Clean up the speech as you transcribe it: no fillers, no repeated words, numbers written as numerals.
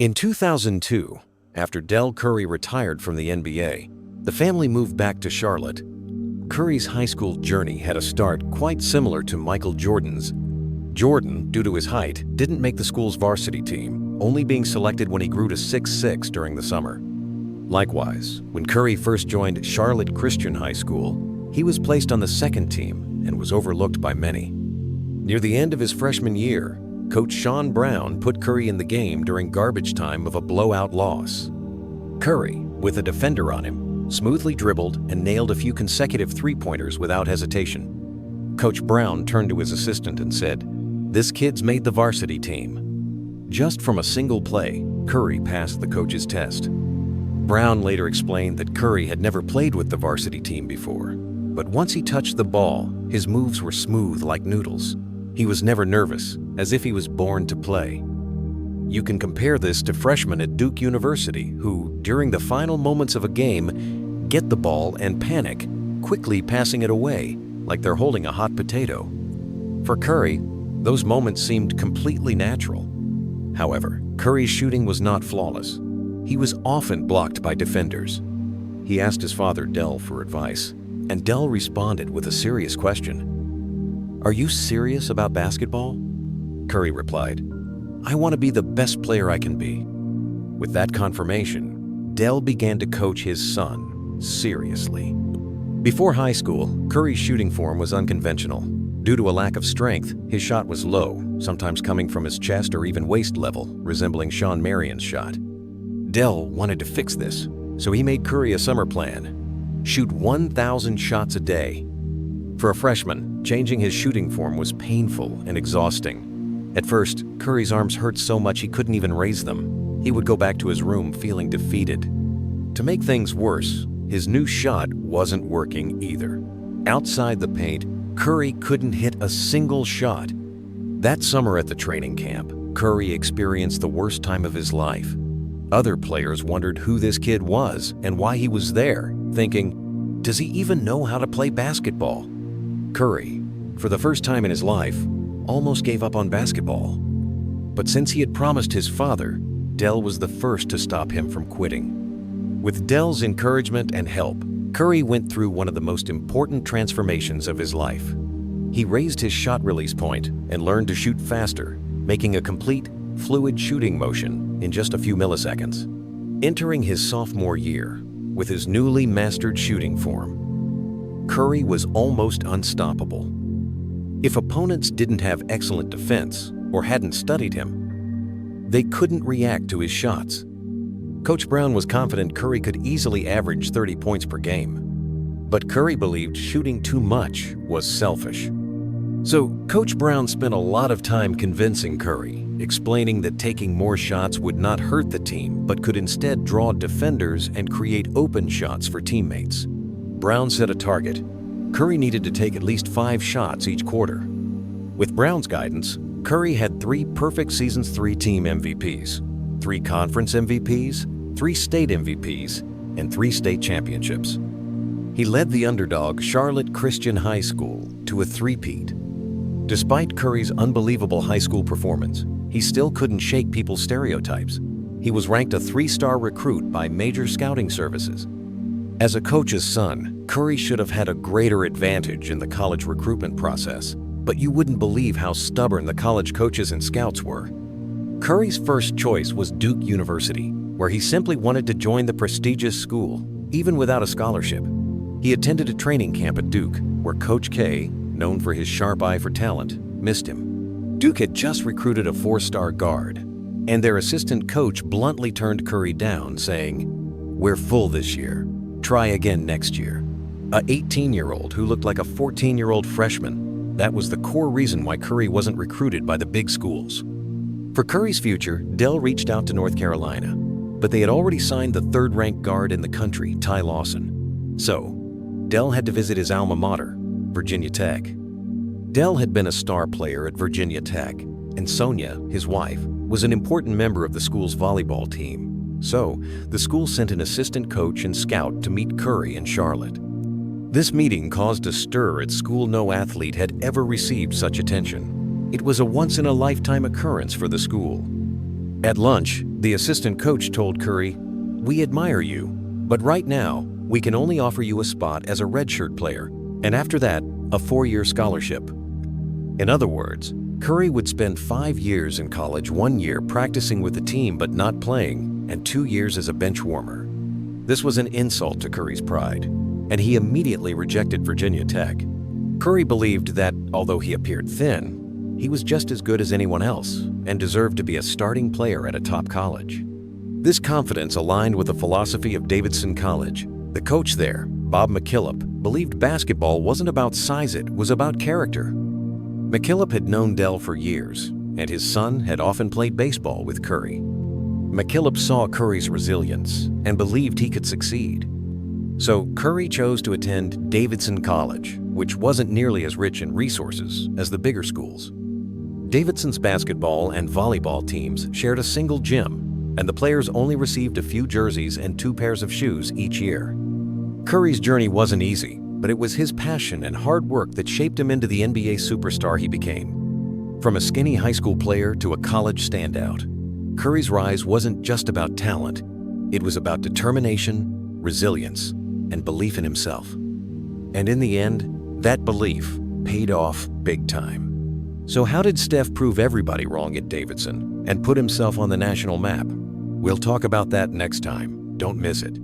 In 2002, after Del Curry retired from the NBA, the family moved back to Charlotte. Curry's high school journey had a start quite similar to Michael Jordan's. Jordan, due to his height, didn't make the school's varsity team, only being selected when he grew to 6'6" during the summer. Likewise, when Curry first joined Charlotte Christian High School, he was placed on the second team and was overlooked by many. Near the end of his freshman year, Coach Sean Brown put Curry in the game during garbage time of a blowout loss. Curry, with a defender on him, smoothly dribbled and nailed a few consecutive three-pointers without hesitation. Coach Brown turned to his assistant and said, "This kid's made the varsity team." Just from a single play, Curry passed the coach's test. Brown later explained that Curry had never played with the varsity team before, but once he touched the ball, his moves were smooth like noodles. He was never nervous, as if he was born to play. You can compare this to freshmen at Duke University who, during the final moments of a game, get the ball and panic, quickly passing it away like they're holding a hot potato. For Curry, those moments seemed completely natural. However, Curry's shooting was not flawless. He was often blocked by defenders. He asked his father, Del, for advice, and Del responded with a serious question. "Are you serious about basketball?" Curry replied, "I want to be the best player I can be." With that confirmation, Del began to coach his son seriously. Before high school, Curry's shooting form was unconventional. Due to a lack of strength, his shot was low, sometimes coming from his chest or even waist level, resembling Sean Marion's shot. Del wanted to fix this, so he made Curry a summer plan: shoot 1,000 shots a day. For a freshman, changing his shooting form was painful and exhausting. At first, Curry's arms hurt so much he couldn't even raise them. He would go back to his room feeling defeated. To make things worse, his new shot wasn't working either. Outside the paint, Curry couldn't hit a single shot. That summer at the training camp, Curry experienced the worst time of his life. Other players wondered who this kid was and why he was there, thinking, does he even know how to play basketball? Curry, for the first time in his life, almost gave up on basketball. But since he had promised his father, Del was the first to stop him from quitting. With Del's encouragement and help, Curry went through one of the most important transformations of his life. He raised his shot release point and learned to shoot faster, making a complete, fluid shooting motion in just a few milliseconds. Entering his sophomore year, with his newly mastered shooting form, Curry was almost unstoppable. If opponents didn't have excellent defense or hadn't studied him, they couldn't react to his shots. Coach Brown was confident Curry could easily average 30 points per game. But Curry believed shooting too much was selfish. So Coach Brown spent a lot of time convincing Curry, explaining that taking more shots would not hurt the team, but could instead draw defenders and create open shots for teammates. Brown set a target. Curry needed to take at least 5 shots each quarter. With Brown's guidance, Curry had 3 perfect Seasons 3 team MVPs, 3 conference MVPs, 3 state MVPs, and 3 state championships. He led the underdog Charlotte Christian High School to a three-peat. Despite Curry's unbelievable high school performance, he still couldn't shake people's stereotypes. He was ranked a 3-star recruit by major scouting services. As a coach's son, Curry should have had a greater advantage in the college recruitment process, but you wouldn't believe how stubborn the college coaches and scouts were. Curry's first choice was Duke University, where he simply wanted to join the prestigious school, even without a scholarship. He attended a training camp at Duke, where Coach K, known for his sharp eye for talent, missed him. Duke had just recruited a 4-star guard, and their assistant coach bluntly turned Curry down, saying, "We're full this year. Try again next year." A 18-year-old who looked like a 14-year-old freshman. That was the core reason why Curry wasn't recruited by the big schools. For Curry's future, Del reached out to North Carolina, but they had already signed the 3rd-ranked guard in the country, Ty Lawson. So, Del had to visit his alma mater, Virginia Tech. Del had been a star player at Virginia Tech, and Sonia, his wife, was an important member of the school's volleyball team. So, the school sent an assistant coach and scout to meet Curry in Charlotte. This meeting caused a stir at school. No athlete had ever received such attention. It was a once-in-a-lifetime occurrence for the school. At lunch, the assistant coach told Curry, "We admire you, but right now, we can only offer you a spot as a redshirt player, and after that, a 4-year scholarship." In other words, Curry would spend 5 years in college, 1 year practicing with the team but not playing, and 2 years as a bench warmer. This was an insult to Curry's pride, and he immediately rejected Virginia Tech. Curry believed that, although he appeared thin, he was just as good as anyone else and deserved to be a starting player at a top college. This confidence aligned with the philosophy of Davidson College. The coach there, Bob McKillop, believed basketball wasn't about size, it was about character. McKillop had known Dell for years, and his son had often played baseball with Curry. McKillop saw Curry's resilience and believed he could succeed. So Curry chose to attend Davidson College, which wasn't nearly as rich in resources as the bigger schools. Davidson's basketball and volleyball teams shared a single gym, and the players only received a few jerseys and 2 pairs of shoes each year. Curry's journey wasn't easy, but it was his passion and hard work that shaped him into the NBA superstar he became. From a skinny high school player to a college standout, Curry's rise wasn't just about talent. It was about determination, resilience, and belief in himself. And in the end, that belief paid off big time. So how did Steph prove everybody wrong at Davidson and put himself on the national map? We'll talk about that next time. Don't miss it.